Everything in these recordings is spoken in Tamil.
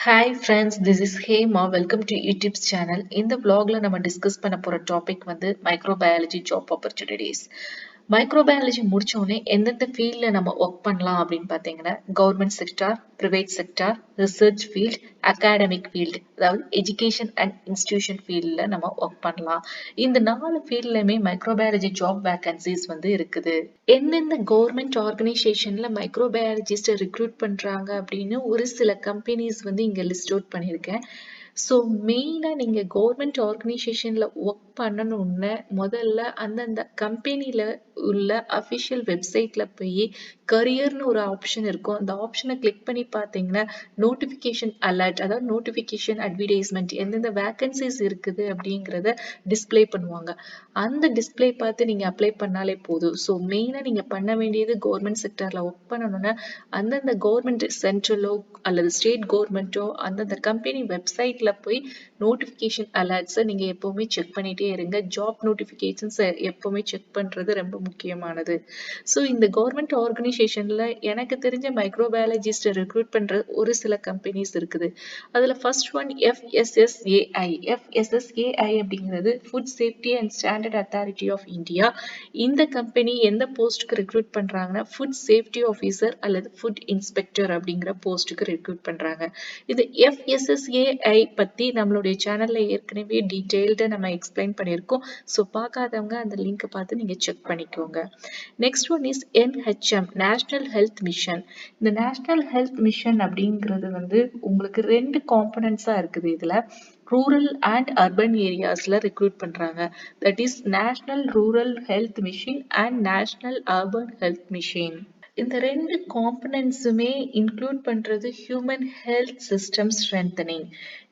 Hi friends, this is Hema. Welcome to YouTube's channel. இந்த vlogல நம்ம டிஸ்கஸ் பண்ண போற டாபிக் வந்து மைக்ரோபயாலஜி ஜாப் ஆப்பர்ச்சுனிட்டிஸ். மைக்ரோபயாலஜி முடிச்ச உடனே எந்தெந்த ஃபீல்ட்ல நம்ம ஒர்க் பண்ணலாம் அப்படின்னு பார்த்தீங்கன்னா government sector, private sector, research field, academic field, அதாவது எஜுகேஷன் அண்ட் இன்ஸ்டிடியூஷன் ஃபீல்ட்ல நம்ம ஒர்க் பண்ணலாம். இந்த 4 ஃபீல்ட்லயுமே மைக்ரோபயாலஜி ஜாப் வேகன்சிஸ் வந்து இருக்குது. எந்தெந்த கவர்மெண்ட் ஆர்கனைசேஷன்ல மைக்ரோபயாலஜிஸ்ட் ரெக்ரூட் பண்றாங்க அப்படின்னு ஒரு சில கம்பெனிஸ் வந்து இங்க லிஸ்ட் அவுட் பண்ணியிருக்கேன். ஸோ மெயினாக நீங்கள் கவர்மெண்ட் ஆர்கனைசேஷனில் ஒர்க் பண்ணணும்னு முதல்ல அந்தந்த கம்பெனியில் உள்ள அஃபிஷியல் வெப்சைட்டில் போய் கரியர்னு ஒரு ஆப்ஷன் இருக்கும். அந்த ஆப்ஷனை கிளிக் பண்ணி பார்த்தீங்கன்னா நோட்டிஃபிகேஷன் அலர்ட், அதாவது நோட்டிஃபிகேஷன் அட்வர்டைஸ்மெண்ட் எந்தெந்த வேக்கன்சிஸ் இருக்குது அப்படிங்கிறத டிஸ்பிளே பண்ணுவாங்க. அந்த டிஸ்பிளே பார்த்து நீங்கள் அப்ளை பண்ணாலே போதும். ஸோ மெயினாக நீங்கள் பண்ண வேண்டியது கவர்மெண்ட் செக்டரில் ஒர்க் பண்ணணும்னா அந்தந்த கவர்மெண்ட் சென்ட்ரலோ அல்லது ஸ்டேட் கவர்மெண்ட்டோ அந்தந்த கம்பெனி வெப்சைட்ல போய் நோட்டிஃபிகேஷன் அலர்ட்ஸை நீங்க எப்பவுமே செக் பண்ணிட்டே இருங்க. ஜாப் நோட்டிஃபிகேஷன்ஸ் எப்பவுமே செக் பண்றது ரொம்ப முக்கியமானது. ஸோ இந்த கவர்மெண்ட் ஆர்கனைசேஷன்ல எனக்கு தெரிஞ்ச மைக்ரோபயாலஜிஸ்ட் ரெக்ரூட் பண்ற ஒரு சில கம்பெனிஸ் இருக்குது. அதுல ஃபர்ஸ்ட் ஒன் FSSAI. FSSAI அப்படிங்கிறது food safety and standard authority of India. இந்த கம்பெனி எந்த போஸ்ட்டுக்கு ரெக்ரூட் பண்றாங்கன்னா ஃபுட் சேஃப்டி ஆஃபீஸர் அல்லது ஃபுட் இன்ஸ்பெக்டர் அப்படிங்கிற போஸ்ட்டுக்கு ரெக்ரூட் பண்றாங்க. இது FSSAI பத்தி நம்மளுடைய சேனல்ல ஏற்கனவே டீடைல்டா நம்ம எக்ஸ்பிளைன் பண்ணியிருக்கோம். ஸோ பார்க்காதவங்க அந்த லிங்க் பார்த்து நீங்க செக் பண்ணிக்கோங்க. Next one is NHM, national health mission. இந்த நேஷனல் ஹெல்த் மிஷன் அப்படிங்கிறது வந்து உங்களுக்கு 2 காம்பனன்ட்ஸா இருக்குது. இதுல ரூரல் அண்ட் அர்பன் ஏரியாஸ்ல ரெக்ரூட் பண்றாங்க. That is national rural health mission and national urban health mission. இந்த 2 காம்பனன்ட்ஸுமே இன்க்ளூட் பண்றது ஹியூமன் ஹெல்த் சிஸ்டம் ஸ்ட்ரென்தனிங்.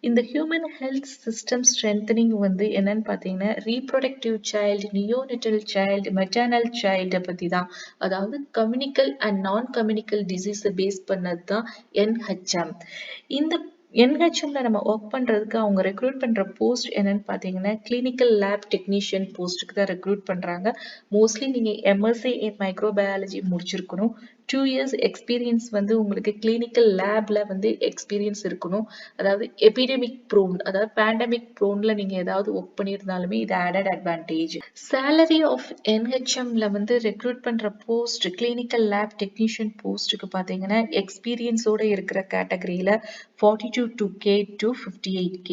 இந்த ஹியூமன் ஹெல்த் சிஸ்டம் ஸ்ட்ரென்தனிங் வந்து என்னன்னு பார்த்தீங்கன்னா ரீப்ரொடக்டிவ் சைல்டு, நியோனிட்டல் சைல்டு, மெட்டர்னல் சைல்டை பற்றி தான். அதாவது கம்யூனிக்கல் அண்ட் நான் கம்யூனிக்கல் டிசீஸை பேஸ் பண்ணது தான் NHM. இந்த NHMல நம்ம ஒர்க் பண்றதுக்கு அவங்க ரெக்ரூட் பண்ற போஸ்ட் என்னன்னு பார்த்தீங்கன்னா கிளினிக்கல் லேப் டெக்னீஷியன் போஸ்ட்டுக்கு தான் ரெக்ரூட் பண்றாங்க. மோஸ்ட்லி நீங்க MSc இன் மைக்ரோபயாலஜி முடிச்சிருக்கணும். 2 years எக்ஸ்பீரியன்ஸ் வந்து உங்களுக்கு கிளினிக்கல் லேப்ல வந்து எக்ஸ்பீரியன்ஸ் இருக்கணும். அதாவது எபிடெமிக் ப்ரோன், அதாவது பேண்டமிக் ப்ரோன்ல நீங்க ஏதாவது ஒர்க் பண்ணியிருந்தாலுமே இது ஆடட் அட்வான்டேஜ். சேலரி ஆஃப் NHMல வந்து ரெக்ரூட் பண்ற போஸ்ட் கிளினிக்கல் லேப் டெக்னீஷியன் போஸ்ட்டுக்கு பார்த்தீங்கன்னா எக்ஸ்பீரியன்ஸோட இருக்கிற கேட்டகரியில 42K to 58K.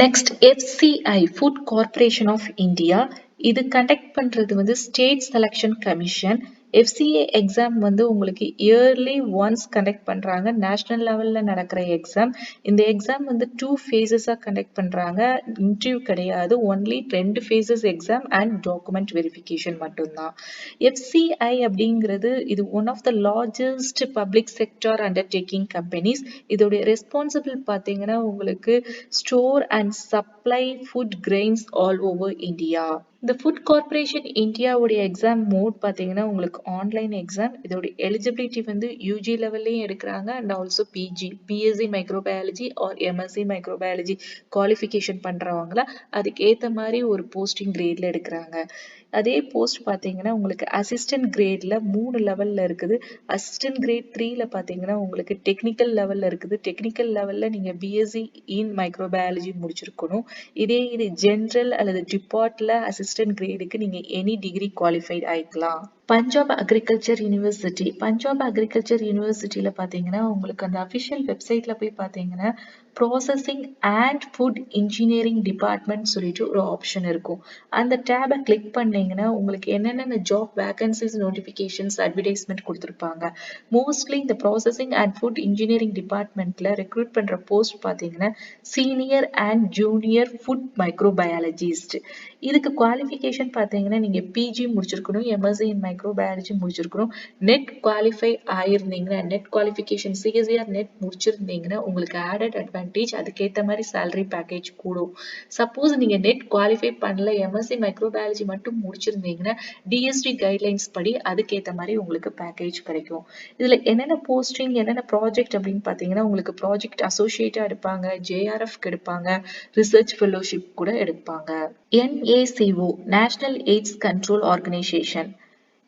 Next FCI, food corporation of India. இது கண்டக்ட் பண்றது வந்து state selection commission. FCA exam வந்து உங்களுக்கு இயர்லி ஒன்ஸ் கண்டக்ட் பண்றாங்க. நேஷனல் லெவல்ல நடக்கிற எக்ஸாம். இந்த எக்ஸாம் வந்து 2 phases-ஆ கண்டக்ட் பண்றாங்க. இன்டர்வியூ கிடையாது. Only 2 phases exam and document verification மட்டும்தான். FCI அப்படிங்கிறது இது one of the largest public sector undertaking companies. இதோடைய ரெஸ்பான்சிபிள் பார்த்தீங்கன்னா உங்களுக்கு store and supply food grains all over India. இந்த ஃபுட் கார்ப்பரேஷன் இந்தியாவுடைய எக்ஸாம் மோட் பார்த்தீங்கன்னா உங்களுக்கு ஆன்லைன் எக்ஸாம். இதோட எலிஜிபிலிட்டி வந்து UG லெவல்லையும் எடுக்கிறாங்க and also PG, BSc microbiology or MSc microbiology qualification பண்ணுறவங்கள அதுக்கு ஏற்ற மாதிரி ஒரு போஸ்டிங் கிரேட்ல எடுக்கிறாங்க. அதே போஸ்ட் பார்த்தீங்கன்னா உங்களுக்கு அசிஸ்டன்ட் கிரேட்ல 3 லெவல்ல இருக்குது. அசிஸ்டன்ட் கிரேட் 3ல பார்த்தீங்கன்னா உங்களுக்கு டெக்னிக்கல் லெவல்ல இருக்குது. டெக்னிக்கல் லெவல்ல நீங்க BSc இன் மைக்ரோபயாலஜி முடிச்சிருக்கணும். இதே இது ஜென்ரல் அல்லது டிபார்ட்ல அசிஸ்டன்ட் கிரேடுக்கு நீங்க எனி டிகிரி குவாலிஃபைட் ஆயிக்கலாம். Punjab agriculture university. Punjab agriculture யூனிவர்சிட்டியில பார்த்தீங்கன்னா உங்களுக்கு அந்த அஃபிஷியல் வெப்சைட்ல போய் பார்த்தீங்கன்னா processing and food engineering department சொல்லிட்டு ஒரு ஆப்ஷன் இருக்கும். அந்த டேபை கிளிக் பண்ணீங்கன்னா உங்களுக்கு என்னென்ன ஜாப் வேகன்சிஸ் நோட்டிஃபிகேஷன்ஸ் அட்வர்டைஸ்மெண்ட் கொடுத்துருப்பாங்க. மோஸ்ட்லி இந்த ப்ராசஸிங் அண்ட் ஃபுட் இன்ஜினியரிங் டிபார்ட்மெண்ட்ல ரெக்ரூட் பண்ற போஸ்ட் பார்த்தீங்கன்னா senior and junior food microbiologist. இதுக்கு குவாலிஃபிகேஷன் பார்த்தீங்கன்னா நீங்க PG முடிச்சிருக்கணும், MSc இன் மைக்ரோபயாலஜி முடிச்சிருக்கணும். நெட் குவாலிஃபை ஆயிருந்தீங்கன்னா, நெட் குவாலிஃபிகேஷன் CSIR நெட் முடிச்சிருந்தீங்கன்னா உங்களுக்கு ஆடட் அட்வான்டேஜ். அதுக்கேற்ற மாதிரி சேலரி பேக்கேஜ் கூடும். சப்போஸ் நீங்க நெட் குவாலிஃபை பண்ணல, MSc மைக்ரோபயாலஜி மட்டும் முடிச்சிருந்தீங்கன்னா DST கைட்லைன்ஸ் படி அதுக்கேற்ற மாதிரி உங்களுக்கு பேக்கேஜ் கிடைக்கும். இதுல என்னென்ன போஸ்டிங், என்னென்ன ப்ராஜெக்ட் அப்படின்னு பார்த்தீங்கன்னா உங்களுக்கு ப்ராஜெக்ட் அசோசியேட்டா எடுப்பாங்க, JRF எடுப்பாங்க, ரிசர்ச் ஃபெலோஷிப் கூட எடுப்பாங்க. NACO, national AIDS control organisation.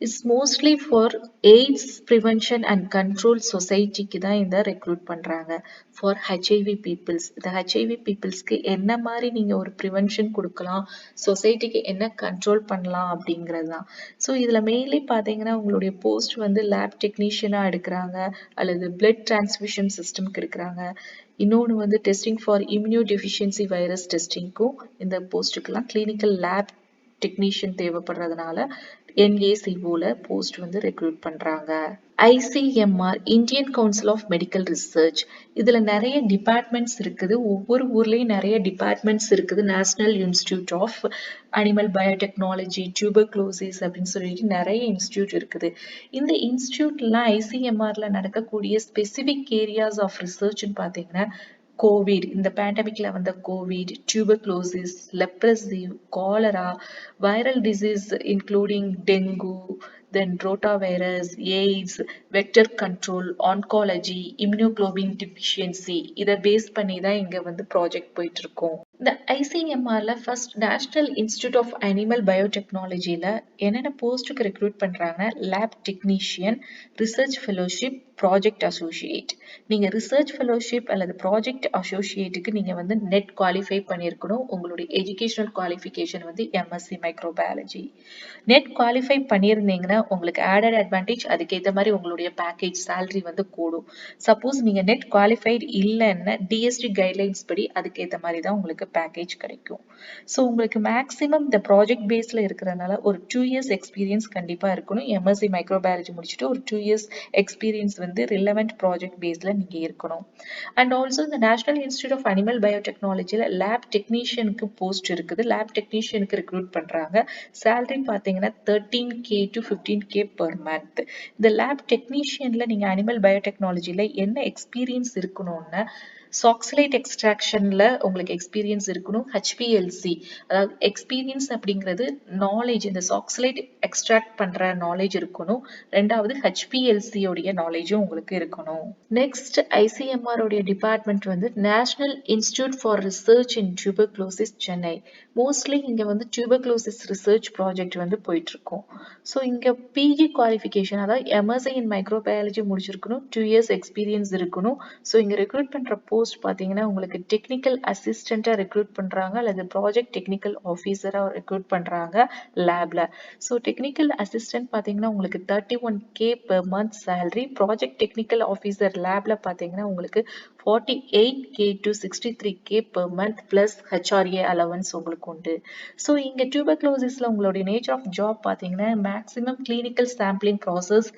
Is mostly for AIDS prevention and control சொசைட்டிக்கு தான் இந்த ரெக்ரூட் பண்ணுறாங்க. ஃபார் ஹெச்ஐவி பீப்புள்ஸ், இந்த ஹெச்ஐவி பீப்புள்ஸ்க்கு என்ன மாதிரி நீங்கள் ஒரு ப்ரிவென்ஷன் கொடுக்கலாம், சொசைட்டிக்கு என்ன கண்ட்ரோல் பண்ணலாம் அப்படிங்கிறது தான். ஸோ இதில் மெயின்லி பார்த்தீங்கன்னா உங்களுடைய போஸ்ட் வந்து லேப் டெக்னீஷியனாக எடுக்கிறாங்க, அல்லது பிளட் டிரான்ஸ்மிஷன் சிஸ்டம்க்கு எடுக்கிறாங்க. இன்னொன்று வந்து testing for immuno deficiency virus டெஸ்டிங்க்கும் இந்த போஸ்ட்டுக்கெல்லாம் கிளினிக்கல் லேப் டெக்னீஷியன் தேவைப்படுறதுனால NACOல போஸ்ட் வந்து ரெக்ரூட் பண்றாங்க. ICMR, Indian council of medical research, இதுல நிறைய டிபார்ட்மெண்ட்ஸ் இருக்குது. ஒவ்வொரு ஊர்லயும் நிறைய டிபார்ட்மெண்ட்ஸ் இருக்குது. National institute of animal biotechnology, tuberculosis அப்படின்னு சொல்லிட்டு நிறைய இன்ஸ்டிடியூட் இருக்குது. இந்த இன்ஸ்டிடியூட்லாம் ICMRல நடக்கக்கூடிய ஸ்பெசிபிக் ஏரியாஸ் ஆஃப் ரிசர்ச்னு பார்த்தீங்கன்னா கோவிட், இந்த பேண்டமிக்ல வந்த covid, tuberculosis, leprosy, cholera, viral disease including dengue, then rotavirus, AIDS, vector control, oncology, immunoglobulin deficiency, இதை பேஸ் பண்ணி தான் இங்க வந்து ப்ராஜெக்ட் போயிட்டு இருக்கோம். இந்த ICMRல first national institute of animal பயோடெக்னாலஜில என்னென்ன போஸ்ட்டுக்கு ரெக்ரூட் பண்றாங்க, lab technician, research fellowship, project associate. நீங்க ரிசர்ச் ஃபெலோஷிப் அல்லது ப்ராஜெக்ட் அசோசியேட்டுக்கு நீங்க வந்து நெட் குவாலிஃபை பண்ணியிருக்கணும். உங்களுடைய எஜுகேஷனல் குவாலிஃபிகேஷன் வந்து MSc மைக்ரோபயாலஜி. நெட் குவாலிஃபை பண்ணியிருந்தீங்கன்னா உங்களுக்கு ஆடட் அட்வான்டேஜ், அதுக்கேற்ற மாதிரி உங்களுடைய பேக்கேஜ் சேலரி வந்து கூடும். சப்போஸ் நீங்க நெட் குவாலிஃபைடு இல்லைன்னா DST கைட்லைன்ஸ் படி அதுக்கேற்ற மாதிரி தான் உங்களுக்கு பேக்கேஜ் கிடைக்கும். ஸோ உங்களுக்கு மேக்ஸிமம் இந்த ப்ராஜெக்ட் பேஸ்ல இருக்கிறதுனால ஒரு 2 years எக்ஸ்பீரியன்ஸ் கண்டிப்பா இருக்கணும். MSc மைக்ரோபயாலஜி முடிச்சுட்டு ஒரு 2 years எக்ஸ்பீரியன்ஸ் வந்து ரிலவெண்ட் ப்ராஜெக்ட் பேஸ்ல நீங்க இருக்கணும். அண்ட் ஆல்சோ இந்த நேஷனல் இன்ஸ்டிடியூட் ஆஃப் அனிமல் பயோடெக்னாலஜில லேப் டெக்னீஷியனுக்கு போஸ்ட் இருக்குது. லேப் டெக்னீஷியனுக்கு ரெக்ரூட் பண்றாங்க. சேலரி பார்த்தீங்கன்னா 13K to 15K per month. இந்த லேப் டெக்னீஷியன்ல நீங்க அனிமல் பயோடெக்னாலஜில என்ன எக்ஸ்பீரியன்ஸ் இருக்கணும்னா, சாக்சலைட் எக்ஸ்ட்ராக்ஷன்ல உங்களுக்கு எக்ஸ்பீரியன்ஸ் இருக்கணும். HPLC, அதாவது எக்ஸ்பீரியன்ஸ் அப்படிங்கிறது நாலேஜ், இந்த சாக்சலைட் எக்ஸ்ட்ராக்ட் பண்ற நாலேஜ் இருக்கணும். ரெண்டாவது HPLC உடைய நாலேஜும் உங்களுக்கு இருக்கணும். நெக்ஸ்ட் ICMR உடைய டிபார்ட்மெண்ட் வந்து national institute for research in tuberculosis, Chennai. Mostly இங்க வந்து டியூபர்குலோசிஸ் ரிசர்ச் ப்ராஜெக்ட் வந்து போயிட்டு இருக்கும். ஸோ இங்க PG குவாலிஃபிகேஷன், அதாவது MSc இன் மைக்ரோபயாலஜி முடிச்சிருக்கணும், 2 years எக்ஸ்பீரியன்ஸ் இருக்கணும். ஸோ இங்க ரெக்ரூட் பண்ற போஸ்ட் பார்த்தீங்கன்னா உங்களுக்கு டெக்னிக்கல் அசிஸ்டண்டா ரெக்ரூட் பண்றாங்க, அல்லது ப்ராஜெக்ட் டெக்னிக்கல் ஆஃபீஸரா ரெக்ரூட் பண்றாங்க லேப்ல. ஸோ டெக்னிக்கல் அசிஸ்டன்ட் பார்த்தீங்கன்னா உங்களுக்கு 31K per month salary. Project technical officer லேப்ல பார்த்தீங்கன்னா உங்களுக்கு 48K to 63K per month plus HRA allowance உங்களுக்கு உண்டு. ஸோ இங்க டியூபர்குலோசிஸ்ல உங்களுடைய நேச்சர் ஆஃப் ஜாப் பார்த்தீங்கன்னா maximum clinical sampling process,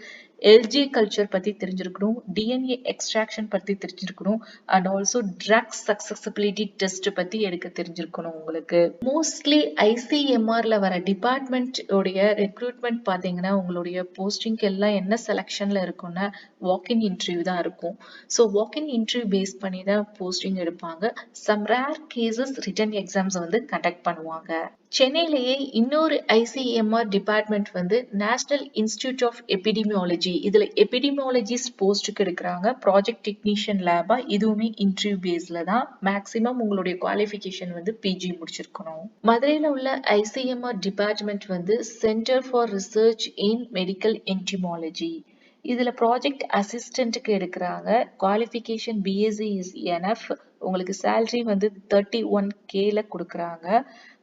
LG culture பத்தி தெரிஞ்சிருக்கணும், DNA எக்ஸ்ட்ராக்ஷன் பத்தி தெரிஞ்சிருக்கணும், அண்ட் ஆல்சோ ட்ரக் சக்சஸபிலிட்டி டெஸ்ட் பத்தி எடுக்க தெரிஞ்சிருக்கணும் உங்களுக்கு. மோஸ்ட்லி ICMRல வர டிபார்ட்மெண்ட் உடைய ரெக்ரூட்மெண்ட் பாத்தீங்கன்னா உங்களுடைய போஸ்டிங் எல்லாம் என்ன செலக்ஷன்ல இருக்கும்னா வாக்கின் இன்டர்வியூ தான் இருக்கும். ஸோ வாக்கின் இன்டர்வியூ பேஸ் பண்ணி தான் போஸ்டிங் எடுப்பாங்க. Some rare cases written exams வந்து கண்டக்ட் பண்ணுவாங்க. சென்னையிலேயே இன்னொரு ICMR டிபார்ட்மெண்ட் வந்து நேஷனல் இன்ஸ்டிடியூட் ஆஃப் எபிடிமியாலஜி. இதுல எபிடிமியாலஜிஸ்ட் போஸ்ட்டுக்கு எடுக்கிறாங்க. ப்ராஜெக்ட் டெக்னீஷியன் லேபா, இதுவுமே இன்டர்வியூ பேஸ்ல தான். மேக்ஸிமம் உங்களுடைய குவாலிஃபிகேஷன் வந்து PG முடிச்சிருக்கணும். மதுரையில உள்ள ICMR டிபார்ட்மெண்ட் வந்து center for research in medical entomology. இதுல ப்ராஜெக்ட் அசிஸ்டன்ட்க்கு எடுக்கிறாங்க. Qualification BSc is enough. உங்களுக்கு சேலரி வந்து 31Kல கொடுக்குறாங்க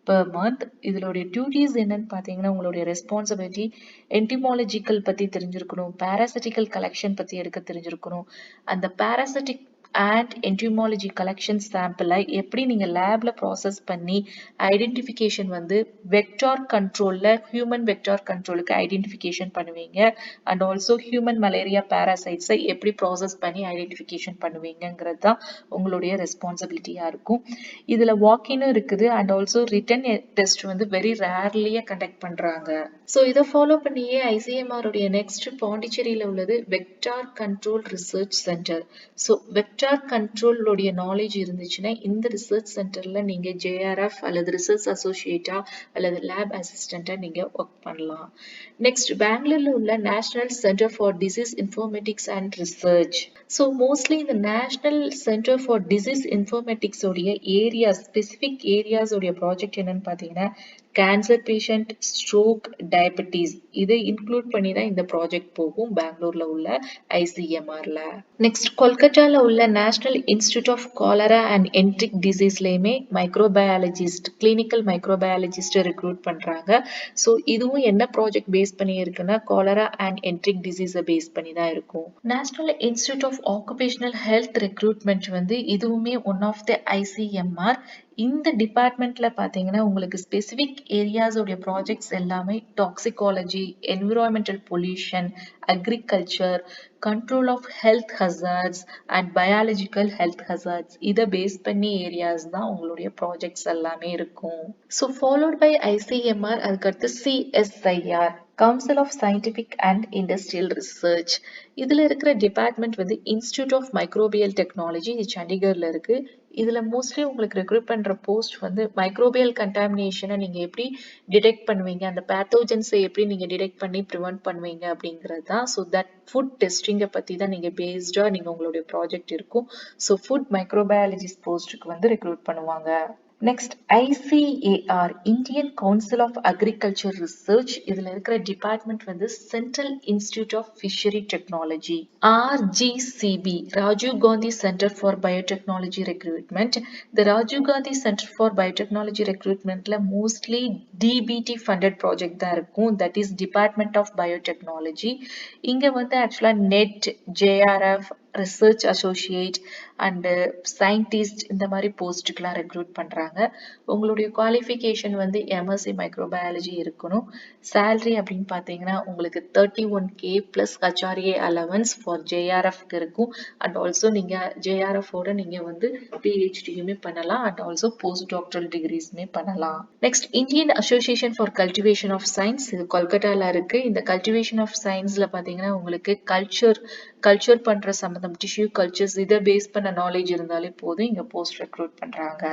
per month. இதனுடைய டியூட்டிஸ் என்னன்னு பார்த்தீங்கன்னா உங்களுடைய ரெஸ்பான்சிபிலிட்டி என்டிமாலஜிக்கல் பத்தி தெரிஞ்சிருக்கணும், பாராசிட்டிக்கல் கலெக்ஷன் பத்தி எடுக்க தெரிஞ்சிருக்கணும். அந்த பாராசிட்டிக் அண்ட் என்டிமாலஜி கலெக்ஷன் சாம்பிளை எப்படி நீங்க லேப்ல ப்ராசஸ் பண்ணி ஐடென்டிஃபிகேஷன் வந்து வெக்டார் கண்ட்ரோல்ல ஹியூமன் வெக்டார் கண்ட்ரோலுக்கு ஐடென்டிஃபிகேஷன் பண்ணுவீங்க, அண்ட் ஆல்சோ ஹியூமன் மலேரியா பாராசைட்ஸை எப்படி ப்ராசஸ் பண்ணி ஐடென்டிஃபிகேஷன் பண்ணுவீங்கிறது தான் உங்களுடைய ரெஸ்பான்சிபிலிட்டியா இருக்கும். இதுல வாக்கினும் இருக்குது, அண்ட் ஆல்சோ ரிட்டன் டெஸ்ட் வந்து வெரி ரேர்லியா கண்டக்ட் பண்றாங்க. ஸோ இதை ஃபாலோ பண்ணியே ICMR உடைய நெக்ஸ்ட் பாண்டிச்சேரியில உள்ளது vector control research center. So vector கண்ட்ரோலுடைய நாலேஜ் இருந்துச்சுன்னா இந்த ரிசர்ச் சென்டர்ல நீங்க JRF அல்லது ரிசர்ச் அசோசியேட்டா அல்லது லேப் அசிஸ்டண்டா நீங்க ஒர்க் பண்ணலாம். நெக்ஸ்ட் பெங்களூர்ல உள்ள national center for disease informatics and research. So mostly இந்த national center for disease informatics உடைய ஏரியாஸ், ஸ்பெசிபிக் ஏரியாஸ் உடைய ப்ராஜெக்ட் என்னன்னு பார்த்தீங்கன்னா கேன்சர் பேஷண்ட், ஸ்ட்ரோக், டயபெட்டிஸ் இதை இன்க்ளூட் பண்ணி தான் இந்த ப்ராஜெக்ட் போகும் பெங்களூர்ல உள்ள ஐசிஎம்ஆர்ல. நெக்ஸ்ட் கொல்கட்டால உள்ள national institute of cholera and enteric டிசீஸ்லயுமே மைக்ரோபயாலஜிஸ்ட், கிளினிக்கல் மைக்ரோபயாலஜிஸ்ட் ரெக்ரூட் பண்றாங்க. ஸோ இதுவும் என்ன ப்ராஜெக்ட் பேஸ் பண்ணி இருக்குன்னா காலரா அண்ட் என்ட்ரிக் டிசீஸை பேஸ் பண்ணி தான் இருக்கும். National institute of occupational health recruitment வந்து இதுவுமே ஒன் ஆஃப் த ஐசிஎம்ஆர். இந்த டிபார்ட்மெண்ட்ல பாத்தீங்கன்னா உங்களுக்கு ஸ்பெசிபிக் ஏரியாஸ் உடைய ப்ராஜெக்ட்ஸ் எல்லாமே toxicology, environmental pollution, agriculture, control of health hazards and biological health hazards இதை பேஸ் பண்ணி ஏரியாஸ் தான் உங்களுடைய ப்ராஜெக்ட்ஸ் எல்லாமே இருக்கும். ஸோ ஃபாலோட் பை ஐசிஎம்ஆர், அதுக்கடுத்து CSIR, council of scientific and industrial research. இதுல இருக்கிற டிபார்ட்மெண்ட் வந்து இன்ஸ்டிடியூட் ஆஃப் மைக்ரோபியல் டெக்னாலஜி, இது சண்டிகர்ல இருக்கு. இதுல மோஸ்ட்லி உங்களுக்கு ரெக்ரூட் பண்ற போஸ்ட் வந்து மைக்ரோபியல் கண்டாமினேஷனை நீங்க எப்படி டிடெக்ட் பண்ணுவீங்க, அந்த பேத்தோஜன்ஸை எப்படி நீங்க டிடெக்ட் பண்ணி ப்ரிவென்ட் பண்ணுவீங்க அப்படிங்கிறது தான். ஸோ தட் ஃபுட் டெஸ்டிங்கை பத்தி தான் நீங்க பேஸ்டா நீங்க உங்களுடைய ப்ராஜெக்ட் இருக்கும். ஸோ ஃபுட் மைக்ரோபயாலஜிஸ்ட் போஸ்ட்டுக்கு வந்து ரெக்ரூட் பண்ணுவாங்க. Next ICAR, Indian council of agriculture research. இதுல இருக்கிற டிபார்ட்மெண்ட் வந்து central institute of fishery technology. RGCB, Rajiv Gandhi center for biotechnology recruitment. இந்த Rajiv Gandhi center for biotechnology ரெக்ரூட்மெண்ட்ல மோஸ்ட்லி DBT ஃபண்டட் ப்ராஜெக்ட் தான் இருக்கும். That is department of biotechnology. இங்க வந்து ஆக்சுவலா NET, JRF, research associate and scientist இந்த மாதிரி போஸ்ட்டுக்கெல்லாம் ரெக்ரூட் பண்றாங்க. உங்களுடைய குவாலிஃபிகேஷன் வந்து MSc மைக்ரோபயாலஜி இருக்கணும். சேலரி அப்படின்னு பார்த்தீங்கன்னா உங்களுக்கு 31K plus HRA allowance for JRFக்கு இருக்கும். அண்ட் ஆல்சோ நீங்க JRF ஓட நீங்க வந்து PhDயுமே பண்ணலாம் அண்ட் ஆல்சோ போஸ்ட் டாக்டரல் டிகிரிஸ்மே பண்ணலாம். Next Indian association for cultivation of science, இது கொல்கட்டால இருக்கு. இந்த கல்டிவேஷன் ஆஃப் சயின்ஸ்ல பாத்தீங்கன்னா உங்களுக்கு கல்ச்சர் பண்ற சம்பந்தம், டிஷ்யூ கல்ச்சர்ஸ் இதை பேஸ் பண்ண நாலேஜ் இருந்தாலே போதும், இங்க போஸ்ட் ரெக்ரூட் பண்றாங்க.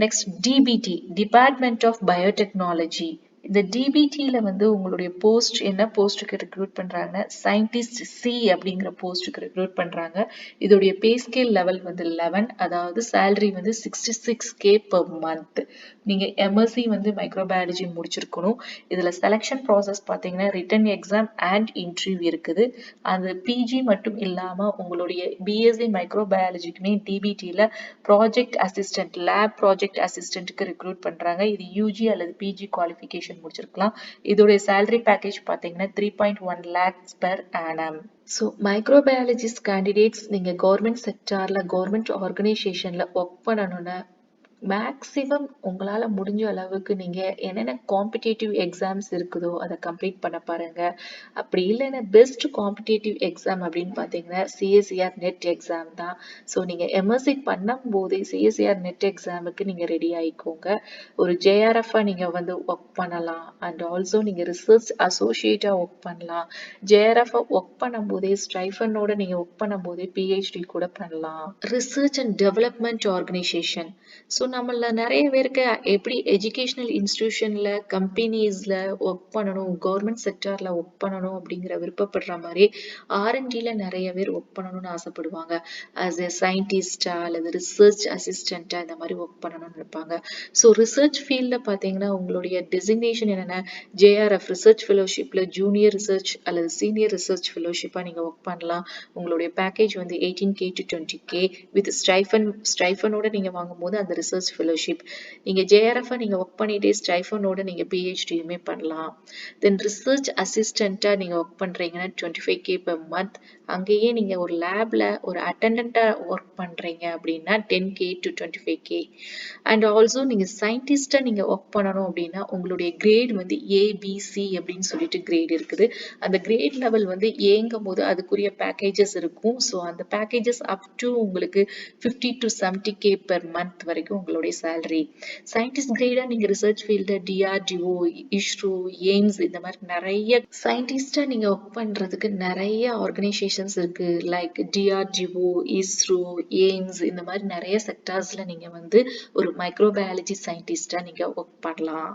Next DBT, department of biotechnology. இந்த DBTல வந்து உங்களுடைய போஸ்ட் என்ன போஸ்ட்டுக்கு ரெக்ரூட் பண்றாங்க, சயின்டிஸ்ட் C அப்படிங்கிற போஸ்ட்டுக்கு ரெக்ரூட் பண்றாங்க. இதோடைய பே ஸ்கேல் லெவல் வந்து 11, அதாவது சேலரி வந்து 66K per month. நீங்க MSc வந்து மைக்ரோபயாலஜி முடிச்சிருக்கணும். இதுல செலக்ஷன் ப்ராசஸ் பாத்தீங்கன்னா ரிட்டன் எக்ஸாம் அண்ட் இன்டர்வியூ இருக்குது. அந்த PG மட்டும் இல்லாம உங்களுடைய BSc மைக்ரோபயாலஜிக்குமே DBTல ப்ராஜெக்ட் அசிஸ்டன்ட், லேப் ப்ராஜெக்ட் அசிஸ்டன்ட்க்கு ரெக்ரூட் பண்றாங்க. இது UG அல்லது PG குவாலிஃபிகேஷன் முடிச்சிருக்கலாம். இதோடைய salary package பாத்தீங்கன்னா 3.1 lakhs per annum. So microbiologist candidates நீங்க கவர்மெண்ட் செக்டார்ல, கவர்மெண்ட் ஆர்கனைசேஷன்ல ஒர்க் பண்ணணும்னா மேக்ஸிமம் உங்களால முடிஞ்ச அளவுக்கு நீங்க என்னென்ன காம்படிட்டிவ் எக்ஸாம்ஸ் இருக்குதோ அதை கம்ப்ளீட் பண்ண பாருங்க. அப்படி இல்லைன்னா பெஸ்ட் காம்படிட்டிவ் எக்ஸாம் அப்படின்னு பாத்தீங்கன்னா CSIR நெட் எக்ஸாம் தான். ஸோ நீங்க MSc பண்ணும் போதே CSIR நெட் எக்ஸாமுக்கு நீங்க ரெடி ஆயிக்கோங்க. ஒரு JRF நீங்க வந்து ஒர்க் பண்ணலாம் அண்ட் ஆல்சோ நீங்க ரிசர்ச் அசோசியேட்டா ஒர்க் பண்ணலாம். JRF ஒர்க் பண்ணும் போதே ஸ்டைஃபனோட நீங்க ஒர்க் பண்ணும் போதே PhD கூட பண்ணலாம். Research and development organisation. So நம்மள நிறைய பேருக்கு எப்படி எஜுகேஷனல் இன்ஸ்டிடியூஷன்ல, கம்பெனிஸ்ல ஒர்க் பண்ணணும், கவர்மெண்ட் செக்டார்ல ஒர்க் பண்ணணும் அப்படிங்கிற விருப்பப்படுற மாதிரி R&Dல நிறைய பேர் ஒர்க் பண்ணணும்னு ஆசைப்படுவாங்க. ஆஸ் எ சயின்டிஸ்டா அல்லது ரிசர்ச் அசிஸ்டண்டா இந்த மாதிரி ஒர்க் பண்ணணும்னு இருப்பாங்க. ஸோ ரிசர்ச் ஃபீல்ட்ல பார்த்தீங்கன்னா உங்களுடைய டெசிக்னேஷன் என்னென்ன, JRF ரிசர்ச் ஃபெலோஷிப்ல ஜூனியர் ரிசர்ச் அல்லது சீனியர் ரிசர்ச் ஃபெலோஷிப்பா நீங்க ஒர்க் பண்ணலாம். உங்களுடைய பேக்கேஜ் வந்து 18K to 20K வித் ஸ்டைஃபனோட நீங்க வாங்கும்போது அந்த ரிசர்ச் ஃபெலோஷிப். நீங்க JRF நீங்க ஒர்க் பண்ணிட்டே ஸ்டைஃபனோட நீங்க PhDயுமே பண்ணலாம். தென் ரிசர்ச் அசிஸ்டண்டா நீங்க ஒர்க் பண்றீங்கன்னா 25K per month. அங்கேயே நீங்க ஒரு லேப்ல ஒரு அட்டெண்டண்டா ஒர்க் பண்றீங்க அப்படின்னா 10K to 25K. And also நீங்க சயின்டிஸ்டா நீங்க ஒர்க் பண்ணணும் அப்படின்னா உங்களுடைய கிரேட் வந்து ABC அப்படின்னு சொல்லிட்டு கிரேட் இருக்குது. அந்த கிரேட் லெவல் வந்து ஏங்கும் போது அதுக்குரிய பேக்கேஜஸ் இருக்கும். ஸோ அந்த பேக்கேஜஸ் அப் டு உங்களுக்கு 50 to 70K per month வரைக்கும் உங்களுடைய சேலரி. சயின்டிஸ்ட் கிரேடா நீங்க research field DRDO, ISRO, AIIMS இந்த மாதிரி நிறைய சயின்டிஸ்டா நீங்க ஒர்க் பண்றதுக்கு நிறைய ஆர்கனைசேஷன்ஸ் இருக்கு. லைக் DRDO, ISRO, எய்ம்ஸ் இந்த மாதிரி நிறைய செக்டார்ஸ்ல நீங்க வந்து ஒரு மைக்ரோபயாலஜி சயின்டிஸ்டா நீங்க ஒர்க் பண்ணலாம்.